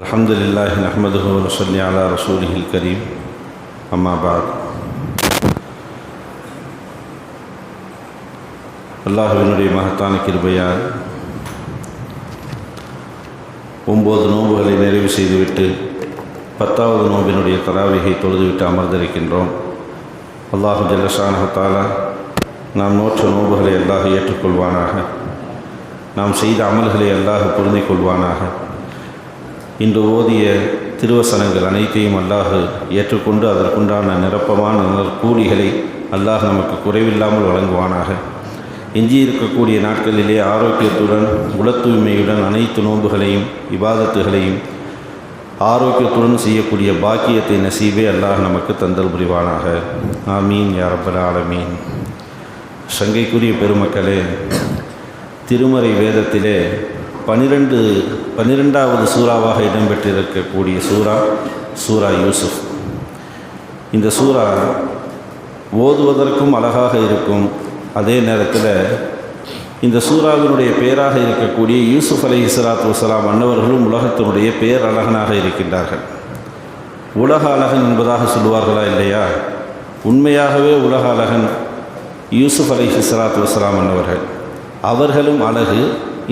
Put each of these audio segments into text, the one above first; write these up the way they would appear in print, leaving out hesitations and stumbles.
அல்ஹம்துலில்லாஹி நஹ்மதுஹு வ நுஸல்லி அலா ரசூலிஹில் கரீம். அம்மா பஅத். அல்லாஹ்வினுடைய மகத்தான கிருபையால் 9 நோன்புகளை நிறைவு செய்துவிட்டு 10வது நோம்பினுடைய தராவிகை தொழுதுவிட்டு அமர்ந்திருக்கின்றோம். அல்லாஹு ஜல்ல ஷானஹு தஆலா நாம் நோற்ற நோன்புகளை அல்லாஹ் ஏற்றுக்கொள்வானாக. நாம் செய்த அமல்களை அல்லாஹ் பொருந்திக் கொள்வானாக. இன்று ஓதிய திருவசனங்கள் அனைத்தையும் அல்லாஹ் ஏற்றுக்கொண்டு அதற்குண்டான நிரப்பமான கூலிகளை அல்லாஹ் நமக்கு குறைவில்லாமல் வழங்குவானாக. எஞ்சி இருக்கக்கூடிய நாட்களிலே ஆரோக்கியத்துடன் உளத்தூய்மையுடன் அனைத்து நோன்புகளையும் இபாதத்துகளையும் ஆரோக்கியத்துடன் செய்யக்கூடிய பாக்கியத்தை நசீபே அல்லாஹ் நமக்கு தந்தல் புரிவானாக. ஆமீன் யா ரப்பல் ஆலமீன். சங்கைக்குரிய பெருமக்களே, திருமறை வேதத்திலே 12வது சூறாவாக இடம்பெற்றிருக்கக்கூடிய சூரா யூசுஃப். இந்த சூரா ஓதுவதற்கும் அழகாக இருக்கும். அதே நேரத்தில் இந்த சூறாவினுடைய பெயராக இருக்கக்கூடிய யூசுஃப் அலைஹிஸ்ஸலாத்து வஸ்ஸலாம் அன்னவர்களும் உலகத்தினுடைய பெயர் அழகனாக இருக்கின்றார்கள். உலக அழகன் என்பதாக சொல்லுவார்களா இல்லையா? உண்மையாகவே உலக அழகன் யூசுஃப் அலைஹிஸ்ஸலாத்து வஸ்ஸலாம் அன்னவர்கள். அவர்களும் அழகு.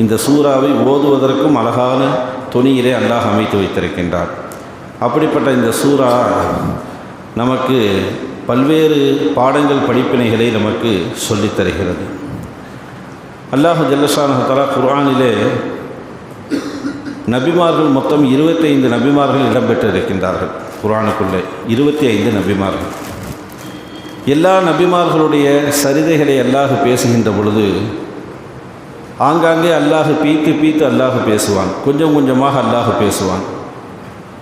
இந்த சூறாவை ஓதுவதற்கும் அழகான தொனியிலே அல்லாஹ் அமைத்து வைத்திருக்கின்றார். அப்படிப்பட்ட இந்த சூறா நமக்கு பல்வேறு பாடங்கள் படிப்பினைகளை நமக்கு சொல்லித் தருகிறது. அல்லாஹ் ஜல்ல ஷானஹு தஆலா குர்ஆனிலே நபிமார்கள் மொத்தம் 25 நபிமார்கள் இடம்பெற்றிருக்கின்றார்கள். குர்ஆனுக்குள்ளே 25 நபிமார்கள். எல்லா நபிமார்களுடைய சரிதைகளை அல்லாஹ் பேசுகின்ற பொழுது ஆங்காங்கே அல்லாஹ் பீத்து அல்லாஹ் பேசுவான். கொஞ்சம் கொஞ்சமாக அல்லாஹ் பேசுவான்.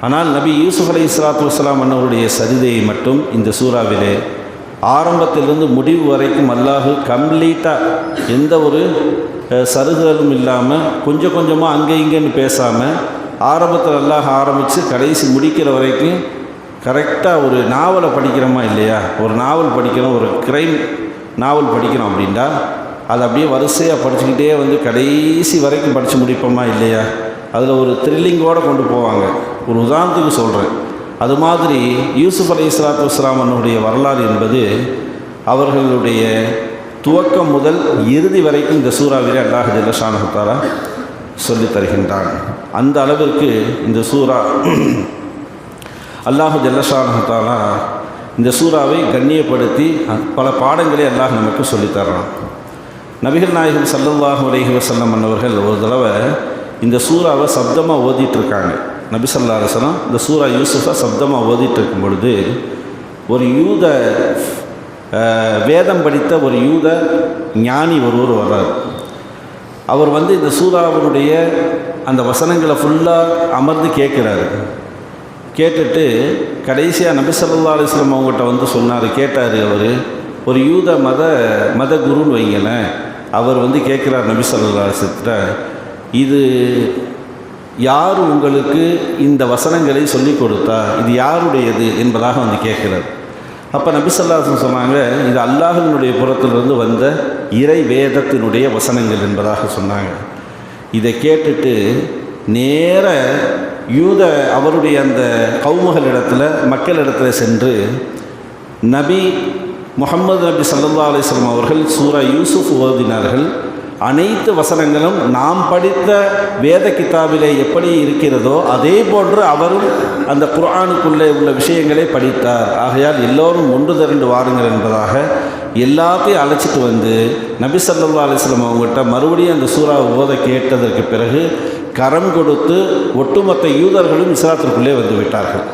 ஆனால் நபி யூசுஃப் அலைஹிஸ்ஸலாத்து வஸ்ஸலாம் அன்னவருடைய சரிதையை மட்டும் இந்த சூறாவிலே ஆரம்பத்திலிருந்து முடிவு வரைக்கும் அல்லாஹ் கம்ப்ளீட்டாக எந்த ஒரு சருகலும் இல்லாமல் கொஞ்சம் கொஞ்சமாக அங்கே இங்கேன்னு பேசாமல் ஆரம்பத்தில் அல்லாஹ் ஆரம்பித்து கடைசி முடிக்கிற வரைக்கும் கரெக்டாக ஒரு நாவலை படிக்கிறோமா இல்லையா? ஒரு நாவல் படிக்கிறோம், ஒரு கிரைம் நாவல் படிக்கிறோம் அப்படின்னா அதை அப்படியே வரிசையாக படிச்சுக்கிட்டே வந்து கடைசி வரைக்கும் படித்து முடிப்போமா இல்லையா? அதில் ஒரு த்ரில்லிங்கோடு கொண்டு போவாங்க. ஒரு உதாரணத்துக்கு சொல்கிறேன். அது மாதிரி யூசுஃப் அலைஹிஸ்ஸலாத்து வஸ்ஸலாம் அவர்களுடைய வரலாறு என்பது அவர்களுடைய துவக்கம் முதல் இறுதி வரைக்கும் இந்த சூறாவிலே அல்லாஹ் ஜல்ல ஷானஹு தஆலா சொல்லித் தருகின்றான். அந்த அளவிற்கு இந்த சூறா அல்லாஹ் ஜல்ல ஷானஹு தஆலா இந்த சூறாவை கண்ணியப்படுத்தி பல பாடங்களை அல்லாஹ் நமக்கு சொல்லித்தரான். நபிகள் நாயகம் ஸல்லல்லாஹு அலைஹி வஸல்லம் அன்னவர்கள் ஒரு தடவை இந்த சூறாவை சப்தமாக ஓதிட்டுருக்காங்க. நபி ஸல்லல்லாஹு அலைஹி வஸல்லம் இந்த சூரா யூசுஃபை சப்தமாக ஓதிட்டு இருக்கும் பொழுது ஒரு யூத வேதம் படித்த ஒரு யூத ஞானி ஒருவர் வர்றார். அவர் வந்து இந்த சூறாவினுடைய அந்த வசனங்களை ஃபுல்லாக அமர்ந்து கேட்குறாரு. கேட்டுட்டு கடைசியாக நபி ஸல்லல்லாஹு அலைஹி வஸல்லம் அவங்ககிட்ட வந்து சொன்னார். கேட்டார் அவர், ஒரு யூத மத குருன்னு வைங்களேன். அவர் வந்து கேட்குறார் நபி ஸல்லல்லாஹு அலைஹி வஸல்லம், இது யார் உங்களுக்கு இந்த வசனங்களை சொல்லிக் கொடுத்தா, இது யாருடையது என்பதாக வந்து கேட்குறார். அப்போ நபி ஸல்லல்லாஹு அலைஹி வஸல்லம் சொன்னாங்க, இது அல்லாஹ்வினுடைய புறத்திலிருந்து வந்த இறை வேதத்தினுடைய வசனங்கள் என்பதாக சொன்னாங்க. இதை கேட்டுட்டு நேர அவருடைய அந்த கௌமுகளிடத்தில் மக்களிடத்தில் சென்று நபி முஹம்மது நபி ஸல்லல்லாஹு அலைஹி வஸல்லம் அவர்கள் சூரா யூசுஃப் ஓதினார்கள். அனைத்து வசனங்களும் நாம் படித்த வேத கிதாபிலே எப்படி இருக்கிறதோ அதே போன்று அவரும் அந்த குர்ஆனுக்குள்ளே உள்ள விஷயங்களை படித்தார். ஆகையால் எல்லோரும் ஒன்று திரண்டு வாருங்கள் என்பதாக எல்லாத்தையும் அழைச்சிட்டு வந்து நபி ஸல்லல்லாஹு அலைஹி வஸல்லம் அவங்ககிட்ட மறுபடியும் அந்த சூறாவை ஓத கேட்டதற்கு பிறகு கரம் கொடுத்து ஒட்டுமொத்த யூதர்களும் இஸ்லாத்திற்குள்ளே வந்து விட்டார்கள்.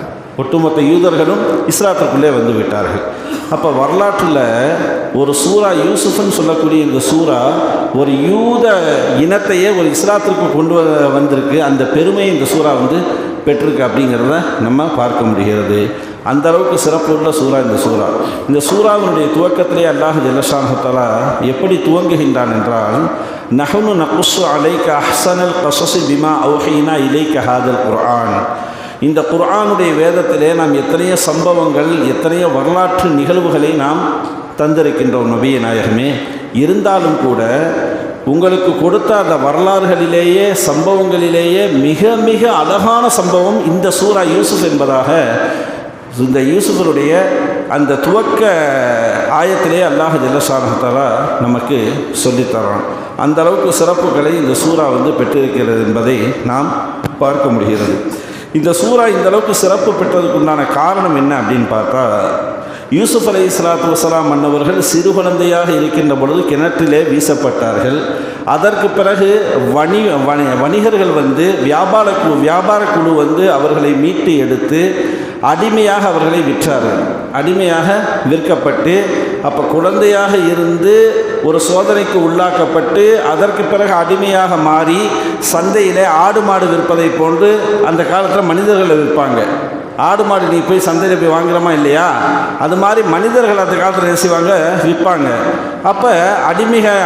வந்து விட்டார்கள். அப்போ வரலாற்றில் ஒரு சூரா யூசுஃப்னு சொல்லக்கூடிய இந்த சூரா ஒரு யூத இனத்தையே ஒரு இஸ்லாத்திற்கு கொண்டு வந்திருக்கு. அந்த பெருமையை இந்த சூறா வந்து பெற்றிருக்கு அப்படிங்கிறத நம்ம பார்க்க முடிகிறது. அந்த அளவுக்கு சிறப்புள்ள சூறா இந்த சூறாவினுடைய துவக்கத்திலே அல்லாஹ் ஜல்ல ஷானஹு தஆலா எப்படி துவங்குகின்றான் என்றால், நஹ்னு நகுஸ்ஸு அலைக அஹ்ஸனல் கஸஸி பிமா அவ்ஹீனா இலைக ஹாதல் குர்ஆன். இந்த குர்ஆனுடைய வேதத்திலே நாம் எத்தனையோ சம்பவங்கள், எத்தனையோ வரலாற்று நிகழ்வுகளை நாம் தந்திருக்கின்றோம் நபியே நாயகமே. இருந்தாலும் கூட உங்களுக்கு கொடுத்த அந்த வரலாறுகளிலேயே சம்பவங்களிலேயே மிக மிக அழகான சம்பவம் இந்த சூரா யூசுப் என்பதாக இந்த யூசுஃபருடைய அந்த துவக்க ஆயத்திலே அல்லாஹ் ஜல்லஷானஹு தஆலா நமக்கு சொல்லித்தரான். அந்த அளவுக்கு சிறப்புகளை இந்த சூரா பெற்றிருக்கிறது என்பதை நாம் பார்க்க முடிகிறது. இந்த சூரா இந்த அளவுக்கு சிறப்பு பெற்றதுக்குண்டான காரணம் என்ன அப்படின்னு பார்த்தா, யூசுப் அலைஹிஸ்ஸலாத்து வஸ்ஸலாம் மன்னவர்கள் சிறு குழந்தையாக இருக்கின்ற பொழுது கிணற்றிலே வீசப்பட்டார்கள். அதற்கு பிறகு வணிகர்கள் வியாபார குழு அவர்களை மீட்டு எடுத்து அடிமையாக அவர்களை விற்றார்கள். அடிமையாக விற்கப்பட்டு அப்போ குழந்தையாக இருந்து ஒரு சோதனைக்கு உள்ளாக்கப்பட்டு அதற்கு பிறகு அடிமையாக மாறி சந்தையில் ஆடு மாடு விற்பதை போன்று அந்த காலத்தில் மனிதர்களை விற்பாங்க. ஆடு மாடு நீ போய் சந்தையில் போய் வாங்குறமா இல்லையா, அது மாதிரி மனிதர்கள் அந்த காலத்தில் என்ன செய்வாங்க, விற்பாங்க. அப்போ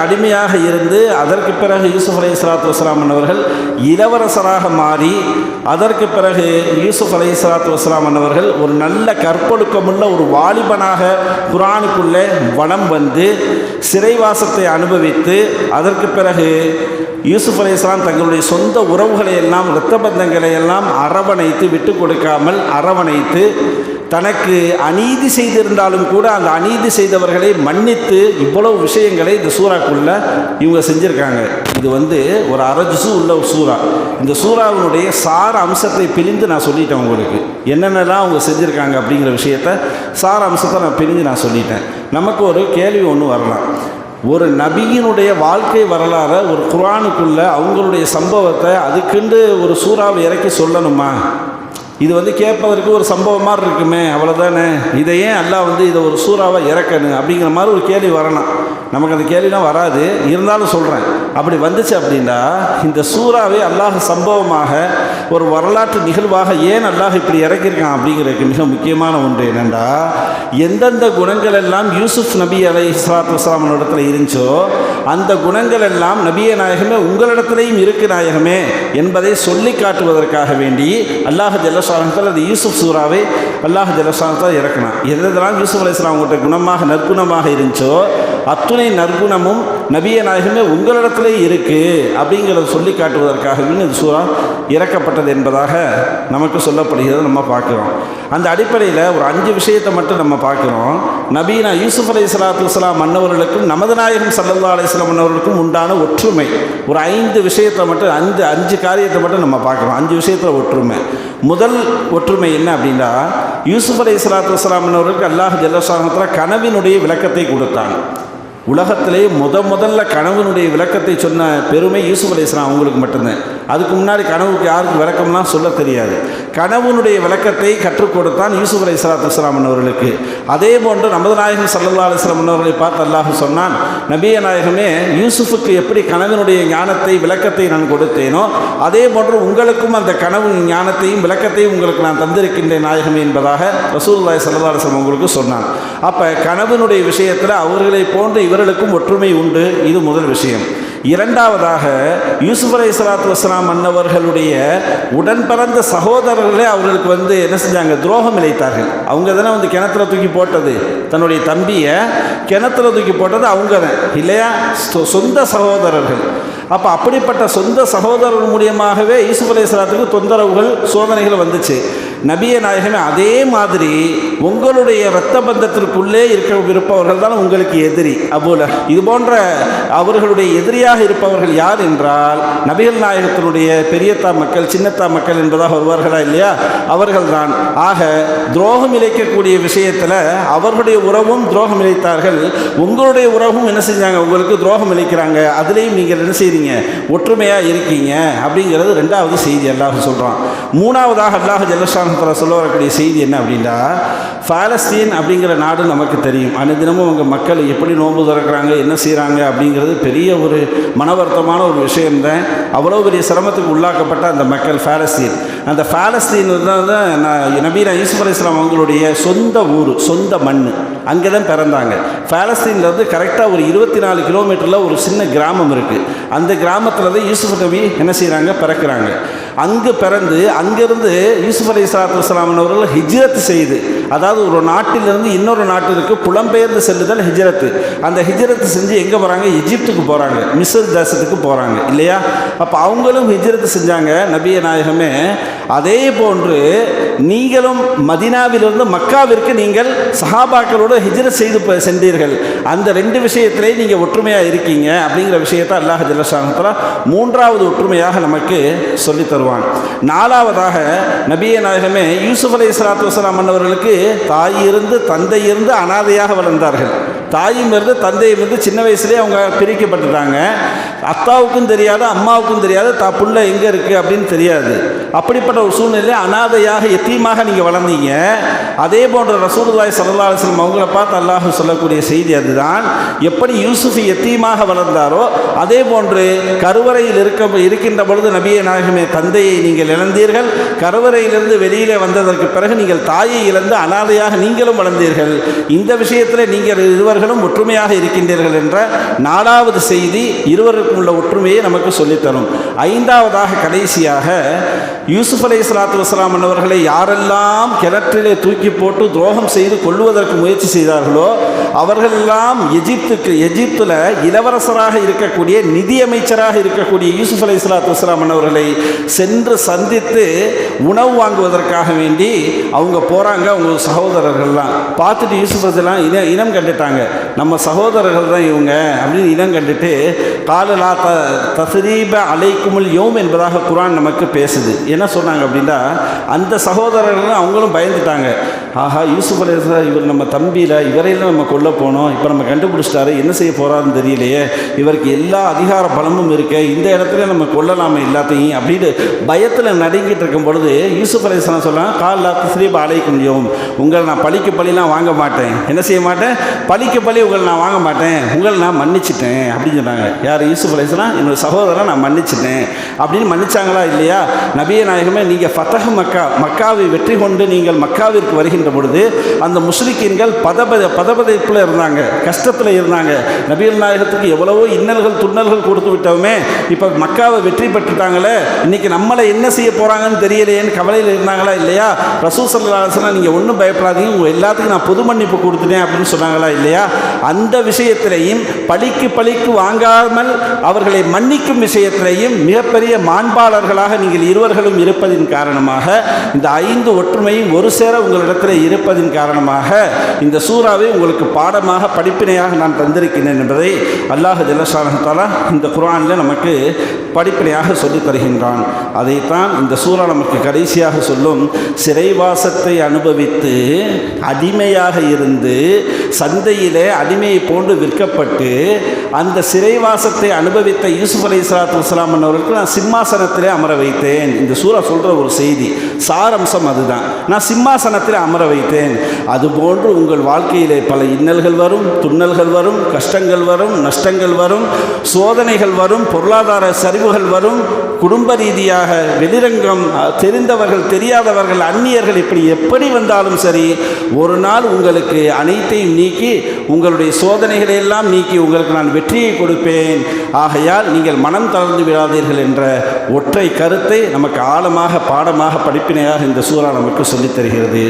அடிமையாக இருந்து அதற்கு பிறகு யூசுப் அலைஹிஸ்ஸலாத்து வஸ்ஸலாம் அவர்கள் இளவரசராக மாறி அதற்கு பிறகு யூசுப் அலைஹிஸ்ஸலாத்து வஸ்ஸலாம் அவர்கள் ஒரு நல்ல கற்பொழுக்கமுள்ள ஒரு வாலிபனாக குர்ஆனுக்குள்ளே வலம் வந்து சிறைவாசத்தை அனுபவித்து அதற்கு பிறகு யூசுப் அலைஹிஸ்ஸலாம் தங்களுடைய சொந்த உறவுகளை எல்லாம் இரத்த பந்தங்களை எல்லாம் அரவணைத்து விட்டு கொடுக்காமல் அரவணைத்து தனக்கு அநீதி செய்திருந்தாலும் கூட அந்த அநீதி செய்தவர்களை மன்னித்து இவ்வளவு விஷயங்களை இந்த சூறாக்குள்ள இவங்க செஞ்சுருக்காங்க. இது ஒரு அரஜுசு உள்ள ஒரு சூறா. இந்த சூறாவினுடைய சார அம்சத்தை பிரிந்து நான் சொல்லிட்டேன். உங்களுக்கு என்னென்னலாம் அவங்க செஞ்சுருக்காங்க அப்படிங்கிற விஷயத்த சார அம்சத்தை நான் பிரிஞ்சு நான் சொல்லிட்டேன். நமக்கு ஒரு கேள்வி ஒன்று வரலாம். ஒரு நபியினுடைய வாழ்க்கை வரலாறை ஒரு குர்ஆனுக்குள்ள அவங்களுடைய சம்பவத்தை அதுக்குண்டு ஒரு சூறாவை இறக்கி சொல்லணுமா? இது கேட்பதற்கு ஒரு சம்பவம் மாதிரி இருக்குமே, அவ்வளோதானே, இதை ஏன் அல்லாஹ் இதை ஒரு சூறாவை இறக்கணும் அப்படிங்கிற மாதிரி ஒரு கேள்வி வரலாம். நமக்கு அந்த கேள்விலாம் வராது, இருந்தாலும் சொல்கிறேன். அப்படி வந்துச்சு அப்படின்னா இந்த சூறாவை அல்லாஹ் சம்பவமாக ஒரு வரலாற்று நிகழ்வாக ஏன் அல்லாஹ் இப்படி இறக்கியிருக்கான் அப்படிங்கிறதுக்கு மிக முக்கியமான ஒன்று என்னென்னா, எந்தெந்த குணங்கள் எல்லாம் யூசுப் நபி அலைஹிஸ்ஸலாத்து வஸ்ஸலாம் இடத்துல இருந்துச்சோ அந்த குணங்கள் எல்லாம் நபிய நாயகமே உங்களிடத்திலையும் இருக்கு நாயகமே என்பதை சொல்லி காட்டுவதற்காக வேண்டி அல்லாஹ் ஜல்லஷானஹு அது யூசுப் சூறாவை அல்லாஹ் ஜல்லஷானஹு இறக்கினான். எதெல்லாம் யூசுப் அலைஹிஸ்ஸலாம் அவங்கள்ட்ட குணமாக நற்குணமாக இருந்துச்சோ அத்துணை நற்குணமும் நபிய நாயகமே உங்களிடத்திலே இருக்குது அப்படிங்கிறத சொல்லி காட்டுவதற்காகவே இந்த சூறா இறக்கப்பட்டது என்பதாக நமக்கு சொல்லப்படுகிறது. நம்ம பார்க்குறோம். அந்த அடிப்படையில் ஒரு 5 விஷயத்தை மட்டும் நம்ம பார்க்குறோம். நபீனா யூசுப் அலைஹிஸ்ஸலாத்து வஸ்ஸலாம் மன்னவர்களுக்கும் நமது நாயகம் ஸல்லல்லாஹு அலைஹி வஸல்லம் மன்னவர்களுக்கும் உண்டான ஒற்றுமை ஒரு 5 விஷயத்தை மட்டும் 5 காரியத்தை மட்டும் நம்ம பார்க்குறோம். 5 விஷயத்தில் ஒற்றுமை. முதல் ஒற்றுமை என்ன அப்படின்னா, யூசுப் அலைஹிஸ்ஸலாத்து வஸ்ஸலாம் மன்னவர்களுக்கு அல்லாஹ் ஜல்லஷானஹு தஆலா கனவினுடைய விளக்கத்தை கொடுத்தாங்க. உலகத்திலே முதல்ல கனவுனுடைய விளக்கத்தை சொன்ன பெருமை யூசுப் அலைஹிஸ்ஸலாம் அவங்களுக்கு மட்டும்தான். அதுக்கு முன்னாடி கனவுக்கு யாருக்கு விளக்கம்லாம் சொல்ல தெரியாது. கனவுனுடைய விளக்கத்தை கற்றுக் கொடுத்தான் யூசுப் அலைஹிஸ்ஸலாத்து வஸ்ஸலாம் அவர்களுக்கு. அதே போன்று நமது நாயகம் ஸல்லல்லாஹு அலைஹி வஸல்லம் அவர்களை பார்த்து அல்லாஹ் சொன்னான், நபிய நாயகமே யூசுஃபுக்கு எப்படி கனவினுடைய ஞானத்தை விளக்கத்தை நான் கொடுத்தேனோ அதே போன்று உங்களுக்கும் அந்த கனவு ஞானத்தையும் விளக்கத்தையும் உங்களுக்கு நான் தந்திருக்கின்றேன் நாயகமே என்பதாக ரசூலுல்லாஹி ஸல்லல்லாஹு அலைஹி வஸல்லம் அவங்களுக்கு சொன்னான். அப்போ கனவினுடைய விஷயத்தில் அவர்களை போன்று இவர்களுக்கும் ஒற்றுமை உண்டு. இது முதல் விஷயம். இரண்டாவதாக யூசுப் அலைஹிஸ்ஸலாத்து வஸ்ஸலாம் மன்னவர்களுடைய உடன் பிறந்த சகோதரர்களே அவர்களுக்கு என்ன செஞ்சாங்க, துரோகம் இழைத்தார்கள். அவங்க தானே கிணத்துல தூக்கி போட்டது, தன்னுடைய தம்பியை கிணத்துல தூக்கி போட்டது அவங்க தான் இல்லையா, சொந்த சகோதரர்கள். அப்போ அப்படிப்பட்ட சொந்த சகோதரர் மூலியமாகவே யூசுப் அலைஹிஸ்ஸலாத்துக்கு தொந்தரவுகள் சோதனைகள் வந்துச்சு. நபிய நாயகமே அதே மாதிரி உங்களுடைய இரத்த பந்தத்திற்குள்ளே இருப்பவர்கள் தான் உங்களுக்கு எதிரி. அபூல இது போன்ற அவர்களுடைய எதிரியாக இருப்பவர்கள் யார் என்றால் நபிகள் நாயகத்தினுடைய பெரியத்தா மக்கள் சின்னத்தா மக்கள் என்பதாக வருவார்களா இல்லையா, அவர்கள் தான். ஆக துரோகம் இழைக்கக்கூடிய விஷயத்தில் அவர்களுடைய உறவும் துரோகம் இழைத்தார்கள், உங்களுடைய உறவும் என்ன செஞ்சாங்க, உங்களுக்கு துரோகம் இழைக்கிறாங்க. அதுலேயும் நீங்கள் என்ன செய்றீங்க, ஒற்றுமையாக இருக்கீங்க அப்படிங்கிறது ரெண்டாவது செய்தி அல்லாஹ் சொல்கிறான். மூணாவதாக அல்லாஹ் ஜல்லஷானஹு தஆலா சொல்ல வரக்கூடிய செய்தி என்ன அப்படின்னா, பாலஸ்தீன் அப்படிங்கிற நாடு நமக்கு தெரியும். அனுதினமும் அவங்க மக்கள் எப்படி நோன்பு திறக்கிறாங்க, என்ன செய்கிறாங்க அப்படிங்கிறது பெரிய ஒரு மனவர்த்தமான ஒரு விஷயம்தான். அவ்வளோ பெரிய சிரமத்துக்கு உள்ளாக்கப்பட்ட அந்த மக்கள் பாலஸ்தீன். அந்த பாலஸ்தீன் தான் நபீனா யூசுப் அலைஹிஸ்ஸலாம் அவங்களுடைய சொந்த ஊர், சொந்த மண். அங்கே தான் பிறந்தாங்க. பாலஸ்தீன்லேருந்து கரெக்டாக ஒரு 24 கிலோமீட்டரில் ஒரு சின்ன கிராமம் இருக்குது. அந்த கிராமத்தில் தான் யூசுப் நபி என்ன செய்கிறாங்க, பிறக்கிறாங்க. அங்கு பிறந்து அங்கிருந்து யூசுப் அலைஹிஸ்ஸலாத்து வஸ்ஸலாம் அவர்கள் ஹிஜ்ரத் செய்து, அதாவது ஒரு நாட்டிலிருந்து இன்னொரு நாட்டிற்கு புலம்பெயர்ந்து செல்லுதல் ஹிஜ்ரத்து. அந்த ஹிஜ்ரத்து செஞ்சு எங்கே போகிறாங்க? எஜிப்துக்கு போகிறாங்க, மிஸ்ர் தேசத்துக்கு போகிறாங்க இல்லையா? அப்போ அவங்களும் ஹிஜ்ரத்து செஞ்சாங்க நபிய நாயகமே. அதே போன்று நீங்களும் மதீனாவிலிருந்து மக்காவிற்கு நீங்கள் சஹாபாக்களோடு ஹிஜ்ரத் செய்து சென்றீர்கள். அந்த ரெண்டு விஷயத்திலே நீங்கள் ஒற்றுமையாக இருக்கீங்க அப்படிங்கிற விஷயத்தை அல்லாஹ் ஜல்ல ஷானஹு தஆலா மூன்றாவது ஒற்றுமையாக நமக்கு சொல்லி தருவான். நாலாவதாக நபிய நாயகமே யூசுப் அலைஹிஸ்ஸலாத்து வஸ்ஸலாம் அவர்களுக்கு தாய் இருந்து தந்தை இருந்து அனாதையாக வளர்ந்தார்கள். தாயும் இருந்து தந்தையும் இருந்து சின்ன வயசுலேயே அவங்க பிரிக்கப்பட்டுட்டாங்க. அத்தாவுக்கும் தெரியாது, அம்மாவுக்கும் தெரியாது, புள்ள எங்கே இருக்குது அப்படின்னு தெரியாது. அப்படிப்பட்ட ஒரு சூழ்நிலை அனாதையாக எத்தீமாக நீங்கள் வளர்ந்தீங்க. அதே போன்ற ரசூலுல்லாஹி ஸல்லல்லாஹு அலைஹி வஸல்லம் அவங்கள பார்த்து அல்லாஹ் சொல்லக்கூடிய செய்தி அதுதான். எப்படி யூசுஃப் எத்தீமாக வளர்ந்தாரோ அதே போன்று கருவறையில் இருக்கின்ற பொழுது நபியே நாயகமே தந்தையை நீங்கள் இழந்தீர்கள். கருவறையிலிருந்து வெளியிலே வந்ததற்கு பிறகு நீங்கள் தாயை இழந்து அனாதையாக நீங்களும் வளர்ந்தீர்கள். இந்த விஷயத்தில் நீங்கள் இருவர்களும் ஒற்றுமையாக இருக்கின்றீர்கள் என்ற நாலாவது செய்தி இருவருக்கும் உள்ள ஒற்றுமையை நமக்கு சொல்லித்தரும். ஐந்தாவதாக கடைசியாக யூசுப் அலைஹிஸ்ஸலாத்து வஸ்ஸலாம் அவர்களை யாரெல்லாம் கிணற்றிலே தூக்கி போட்டு துரோகம் செய்து கொள்வதற்கு முயற்சி செய்தார்களோ அவர்களெல்லாம் எஜிப்தில் இளவரசராக இருக்கக்கூடிய நிதியமைச்சராக இருக்கக்கூடிய யூசுப் அலைஹிஸ்ஸலாத்து வஸ்ஸலாம் அவர்களை சென்று சந்தித்து உணவு வாங்குவதற்காக வேண்டி அவங்க போகிறாங்க. அவங்க சகோதரர்கள்லாம் பார்த்துட்டு யூசுப் எல்லாம் இனம் கண்டுட்டாங்க. நம்ம சகோதரர்கள் தான் இவங்க அப்படின்னு இனம் கண்டுட்டு காலலா தஸ்ரீப அலைக்குமுல் யௌம் என்பதாக குர்ஆன் நமக்கு பேசுது. என்ன சொன்னாங்க அப்படின்னா, அந்த சகோதரர்கள் அவங்களும் பயந்துட்டாங்க. ஆஹா, யூசுப் அலைஹிஸ்ஸலாம் இவர் நம்ம தம்பியில் இவரையில் நம்ம கொல்ல போனோம், இப்போ நம்ம கண்டுபிடிச்சிட்டாரு, என்ன செய்ய போகிறாருன்னு தெரியலையே, இவருக்கு எல்லா அதிகார பலமும் இருக்கு, இந்த இடத்துல நம்ம கொல்லலாமே எல்லாத்தையும் அப்படின்னு பயத்தில் நடுங்கிட்டு இருக்கும் பொழுது யூசுப் அலைஹிஸ்ஸலாம் சொன்னாங்க, காலலா தஸ்ரீப அலைக்கும் யௌம், உங்களை நான் பழிக்கு பழிலாம் வாங்க மாட்டேன், என்ன செய்ய மாட்டேன், பழிக்கு பழி உங்களை நான் வாங்க மாட்டேன், உங்களை நான் மன்னிச்சிட்டேன் அப்படின்னு சொன்னாங்க. யார்? யூசுப் அலைஹிஸ்ஸலாம் என்னோட சகோதரனை நான் மன்னிச்சிட்டேன் அப்படின்னு மன்னிச்சாங்களா இல்லையா? நபிய நாயகமே நீங்கள் ஃபதஹ் மக்காவை வெற்றி கொண்டு நீங்கள் மக்காவிற்கு வருகின்ற பொழுது அந்த முஸ்லிக்கீன்கள் பதபதைப்பில் இருந்தாங்க, கஷ்டத்தில் இருந்தாங்க. நபிகள் நாயகத்துக்கு எவ்வளவோ இன்னல்கள் துன்னல்கள் கொடுத்து விட்டோமே, இப்போ மக்காவை வெற்றி பெற்றுட்டாங்களே, இன்னைக்கு நம்மளை என்ன செய்ய போகிறாங்கன்னு தெரியலையேன்னு கவலையில் இருந்தாங்களா இல்லையா? ரசூல் ஸல்லல்லாஹு அலைஹி வஸல்லம் நீங்கள் ஒன்றும் பயப்படாதீங்க, உங்கள் எல்லாத்துக்கும் நான் பொது மன்னிப்பு கொடுத்துட்டேன் அப்படின்னு சொன்னாங்களா இல்லையா? அந்த விஷயத்திலையும் பழிக்கு வாங்காமல் அவர்களை மன்னிக்கும் விஷயத்திலையும் மிகப்பெரிய மாண்பாளர்களாக நீங்கள் இருவர்களும் இருப்பதின் காரணமாக, இந்த 5 ஒற்றுமையும் ஒரு சேர உங்களிடத்தில் இருப்பதின் காரணமாக இந்த சூறாவை உங்களுக்கு பாடமாக படிப்பினையாக நான் தந்திருக்கிறேன் என்பதை அல்லாஹ் ஜல்ல ஷானஹு தஆலா இந்த குர்ஆனில் நமக்கு படிப்பினையாக சொல்லித் தருகின்றான். அதைத்தான் இந்த சூறா நமக்கு கடைசியாக சொல்லும். சிறைவாசத்தை அனுபவித்து அடிமையாக இருந்து சந்தையிலே அடிமையை போன்று விற்கப்பட்டு அந்த சிறைவாசத்தை அனுபவித்த யூசுப் அலைஹிஸ்ஸலாத்து வஸ்ஸலாம் அவர்களுக்கு நான் சிம்மாசனத்திலே அமர வைத்தேன். இந்த சூறா சொல்கிற ஒரு செய்தி சாரம்சம் அதுதான். நான் சிம்மாசனத்தில் அமர வைத்தேன். அதுபோன்று உங்கள் வாழ்க்கையிலே பல இன்னல்கள் வரும், துன்னல்கள் வரும், கஷ்டங்கள் வரும், நஷ்டங்கள் வரும், சோதனைகள் வரும், பொருளாதார சரிவுகள் வரும், குடும்ப ரீதியாக வெளிரங்கம், தெரிந்தவர்கள் தெரியாதவர்கள் அந்நியர்கள் இப்படி எப்படி வந்தாலும் சரி, ஒரு நாள் உங்களுக்கு அனைத்தையும் நீக்கி உங்களுடைய சோதனைகளை எல்லாம் நீக்கி உங்களுக்கு நான் வெற்றியை கொடுப்பேன். ஆகையால் நீங்கள் மனம் தளர்ந்து விடாதீர்கள் என்ற ஒற்றை கருத்தை நமக்கு ஆழமாக பாடமாக படிப்பினையாக இந்த சூறா நமக்கு சொல்லித் தருகிறது.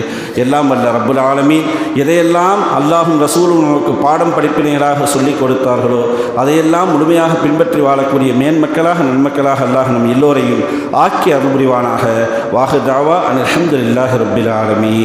எல்லாம் வல்ல ரப்புல் ஆலமீன் எதையெல்லாம் அல்லாஹும் ரசூலும் நமக்கு பாடம் படிப்பினைகளாக சொல்லிக் கொடுத்தார்களோ அதையெல்லாம் முழுமையாக பின்பற்றி வாழக்கூடிய மேன்மக்களாக நன்மக்களாக அல்லாஹ் நம் எல்லோரையும் ஆக்கி அருள் புரிவானாக. வாஹு தாவா அல்ஹம்துலில்லாஹி ரப்பில் ஆலமீன்.